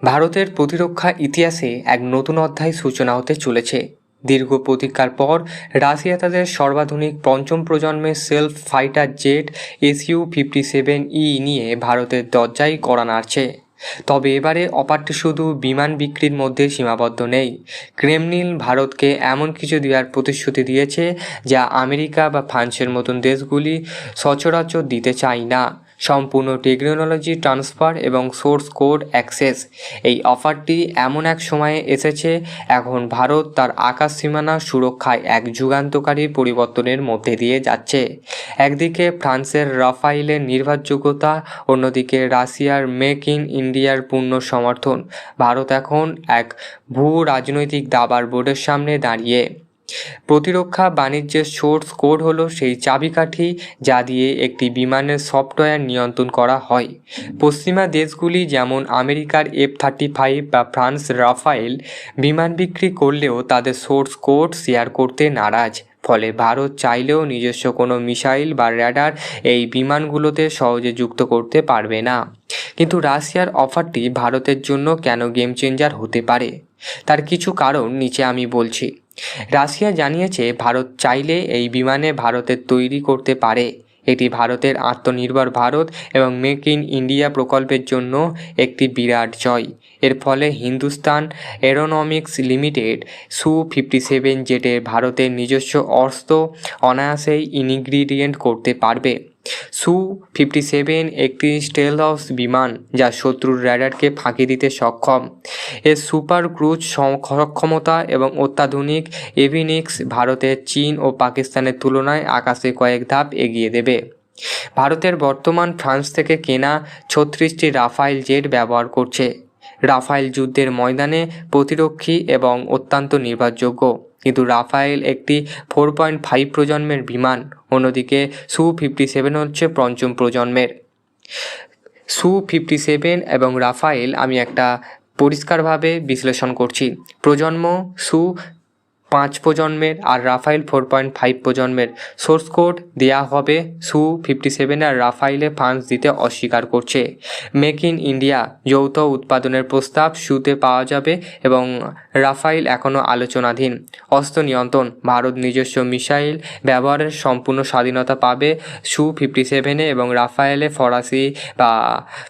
ভারতের প্রতিরক্ষা ইতিহাসে এক নতুন অধ্যায় সূচনা হতে চলেছে। দীর্ঘ প্রতীক্ষার পর রাশিয়া তাদের সর্বাধুনিক পঞ্চম প্রজন্মের সেলফ ফাইটার জেট Su-57E নিয়ে ভারতের দরজায় কড়া নাড়ছে। তবে এবারে অফারটি শুধু বিমান বিক্রির মধ্যে সীমাবদ্ধ নেই। ক্রেমলিন ভারতকে এমন কিছু দেওয়ার প্রতিশ্রুতি দিয়েছে যা আমেরিকা বা ফ্রান্সের মতন দেশগুলি সচরাচর দিতে চায় না। সম্পূর্ণ টেকনোলজি ট্রান্সফার এবং সোর্স কোড অ্যাক্সেস। এই অফারটি এমন এক সময়ে এসেছে এখন ভারত তার আকাশ সীমানা সুরক্ষায় এক যুগান্তকারী পরিবর্তনের মধ্যে দিয়ে যাচ্ছে। একদিকে ফ্রান্সের রাফাইলের নির্ভরযোগ্যতা, অন্যদিকে রাশিয়ার মেক ইন ইন্ডিয়ার পূর্ণ সমর্থন। ভারত এখন এক ভূ রাজনৈতিক দাবার বোর্ডের সামনে দাঁড়িয়ে। প্রতিরক্ষা বাণিজ্যের সোর্স কোড হলো সেই চাবিকাঠি যা দিয়ে একটি বিমানের সফটওয়্যার নিয়ন্ত্রণ করা হয়। পশ্চিমা দেশগুলি যেমন আমেরিকার F-35 বা ফ্রান্স রাফায়েল বিমান বিক্রি করলেও তাদের সোর্স কোড শেয়ার করতে নারাজ। ফলে ভারত চাইলেও নিজস্ব কোনো মিসাইল বা র্যাডার এই বিমানগুলোতে সহজে যুক্ত করতে পারবে না। কিন্তু রাশিয়ার অফারটি ভারতের জন্য কেন গেম চেঞ্জার হতে পারে তার কিছু কারণ নিচে আমি বলছি। রাশিয়া জানিয়েছে ভারত চাইলে এই বিমানে ভারতের তৈরি করতে পারে। এটি ভারতের আত্মনির্ভর ভারত এবং মেক ইন ইন্ডিয়া প্রকল্পের জন্য একটি বিরাট জয়। এর ফলে হিন্দুস্তান এরোনমিক্স লিমিটেড Su-57 জেটের ভারতের নিজস্ব অস্ত্র অনায়াসেই ইনগ্রিডিয়েন্ট করতে পারবে। Su-57 একটি স্টেলথ বিমান যা শত্রুর র্যাডারকে ফাঁকি দিতে সক্ষম। এর সুপার ক্রুজ সক্ষমতা এবং অত্যাধুনিক এভিনিক্স ভারতের চীন ও পাকিস্তানের তুলনায় আকাশে কয়েক ধাপ এগিয়ে দেবে। ভারতের বর্তমান ফ্রান্স থেকে কেনা 36টি রাফাইল জেট ব্যবহার করছে। রাফাইল যুদ্ধের ময়দানে প্রতিরক্ষী এবং অত্যন্ত নির্ভরযোগ্য, কিন্তু রাফায়েল একটি 4.5 প্রজন্মের বিমান। অন্যদিকে Su-57 হচ্ছে পঞ্চম প্রজন্মের। Su-57 এবং রাফায়েল আমি একটা পরিষ্কারভাবে বিশ্লেষণ করছি। প্রজন্ম সু 5 প্রজন্মের আর রাফাইল 4.5 প্রজন্মের। সোর্স কোড দেয়া হবে Su-57 আর রাফাইলে ফান্ডস দিতে অস্বীকার করছে। মেক ইন ইন্ডিয়া যৌথ উৎপাদনের প্রস্তাব সুতে পাওয়া যাবে এবং রাফাইল এখনও আলোচনাধীন। অস্ত্র নিয়ন্ত্রণ ভারত নিজস্ব মিসাইল ব্যবহারের সম্পূর্ণ স্বাধীনতা পাবে Su-57 এবং রাফায়েলে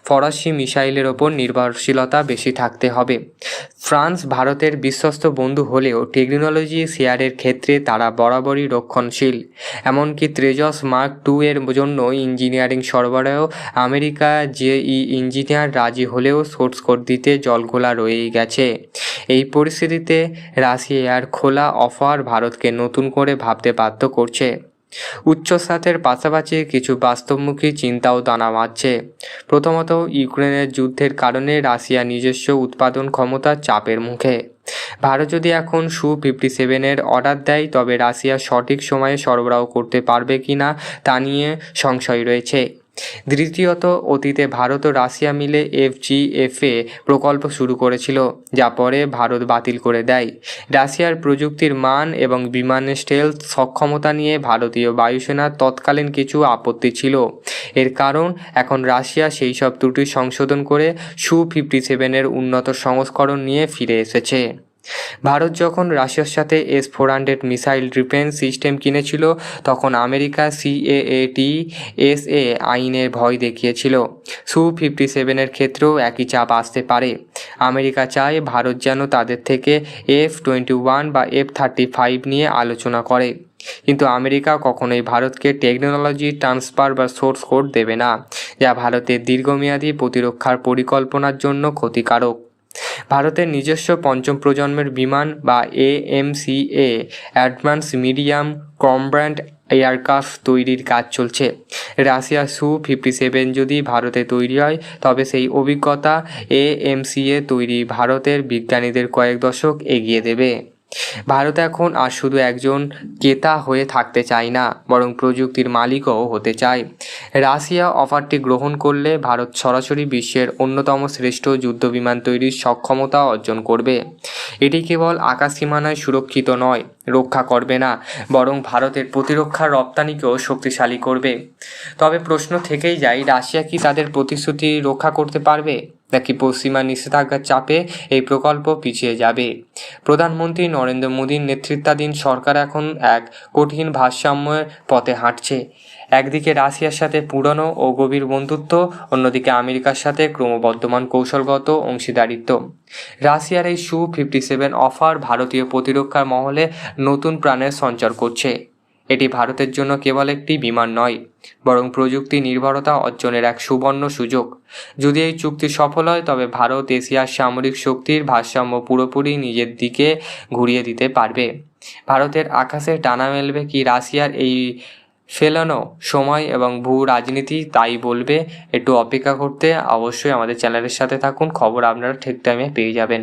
ফরাসি মিসাইলের ওপর নির্ভরশীলতা বেশি থাকতে হবে। ফ্রান্স ভারতের বিশ্বস্ত বন্ধু হলেও টেকনোলজি শেয়ারের ক্ষেত্রে তারা বরাবরই রক্ষণশীল। এমনকি তেজস মার্ক 2 এর জন্য ইঞ্জিনিয়ারিং সরবরাহ আমেরিকা জেই ইঞ্জিনিয়ার রাজি হলেও সোর্স কোড দিতে জলঘোলা রয়েই গেছে। এই পরিস্থিতিতে রাশিয়ার খোলা অফার ভারতকে নতুন করে ভাবতে বাধ্য করছে। উচ্চস্বাদের পাশাপাশি কিছু বাস্তবমুখী চিন্তাও দানা বাঁধছে। প্রথমত, ইউক্রেনের যুদ্ধের কারণে রাশিয়া নিজস্ব উৎপাদন ক্ষমতার চাপের মুখে। ভারত যদি এখন Su-57 অর্ডার দেয় তবে রাশিয়া সঠিক সময়ে সরবরাহ করতে পারবে কিনা তা নিয়ে সংশয় রয়েছে। দ্বিতীয়ত, অতীতে ভারত ও রাশিয়া মিলে FGFA প্রকল্প শুরু করেছিল, যা পরে ভারত বাতিল করে দেয়। রাশিয়ার প্রযুক্তির মান এবং বিমানের স্টেলথ সক্ষমতা নিয়ে ভারতীয় বায়ুসেনার তৎকালীন কিছু আপত্তি ছিল। এর কারণ এখন রাশিয়া সেই সব ত্রুটি সংশোধন করে Su-57 উন্নত সংস্করণ নিয়ে ফিরে এসেছে। ভারত যখন রাশিয়ার সাথে S-400 মিসাইল ডিফেন্স সিস্টেম কিনেছিল তখন আমেরিকা CAATSA আইনের ভয় দেখিয়েছিল। Su-57 ক্ষেত্রেও একই চাপ আসতে পারে। আমেরিকা চায় ভারত যেন তাদের থেকে F-21 বা F-35 নিয়ে আলোচনা করে, কিন্তু আমেরিকা কখনোই ভারতকে টেকনোলজি ট্রান্সফার বা সোর্স কোড দেবে না, যা ভারতের দীর্ঘমেয়াদী প্রতিরক্ষার পরিকল্পনার জন্য ক্ষতিকারক। ভারতের নিজস্ব পঞ্চম প্রজন্মের বিমান বা AMCA advance medium combat aircraft তৈরির কাজ চলছে। রাশিয়া Su-57 যদি ভারতে তৈরি হয় তবে সেই অভিজ্ঞতা AMCA তৈরি ভারতের বিজ্ঞানীদের কয়েক দশক এগিয়ে দেবে। ভারত এখন আর শুধু একজন ক্রেতা হয়ে থাকতে চায় না, বরং প্রযুক্তির মালিকও হতে চায়। রাশিয়া অফারটি গ্রহণ করলে ভারত সরাসরি বিশ্বের অন্যতম শ্রেষ্ঠ যুদ্ধবিমান তৈরির সক্ষমতা অর্জন করবে। এটি কেবল আকাশ সীমানায় সুরক্ষিত নয়, রক্ষা করবে না, বরং ভারতের প্রতিরক্ষার রপ্তানিকেও শক্তিশালী করবে। তবে প্রশ্ন থেকেই যায়, রাশিয়া কি তাদের প্রতিশ্রুতি রক্ষা করতে পারবে, নাকি পশ্চিমা নিষেধাজ্ঞার চাপে এই প্রকল্প পিছিয়ে যাবে? প্রধানমন্ত্রী নরেন্দ্র মোদীর নেতৃত্বাধীন সরকার এখন এক কঠিন ভারসাম্যের পথে হাঁটছে। একদিকে রাশিয়ার সাথে পুরনো ও গভীর বন্ধুত্ব, অন্যদিকে আমেরিকার সাথে ক্রমবর্ধমান কৌশলগত অংশীদারিত্ব। রাশিয়ার এই Su-57 অফার ভারতীয় প্রতিরক্ষার মহলে নতুন প্রাণের সঞ্চার করছে। এটি ভারতের জন্য কেবল একটি বিমান নয়, বরং প্রযুক্তি নির্ভরতা অর্জনের এক সুবর্ণ সুযোগ। যদি এই চুক্তি সফল হয়, তবে ভারত এশিয়ার সামরিক শক্তির ভারসাম্য পুরোপুরি নিজের দিকে ঘুরিয়ে দিতে পারবে। ভারতের আকাশে ডানা মেলবে কি রাশিয়ার এই ফেলানো সময় এবং ভূ রাজনীতি তাই বলবে। একটু অপেক্ষা করতে অবশ্যই আমাদের চ্যানেলের সাথে থাকুন, খবর আপনারা ঠিক টাইমে পেয়ে যাবেন।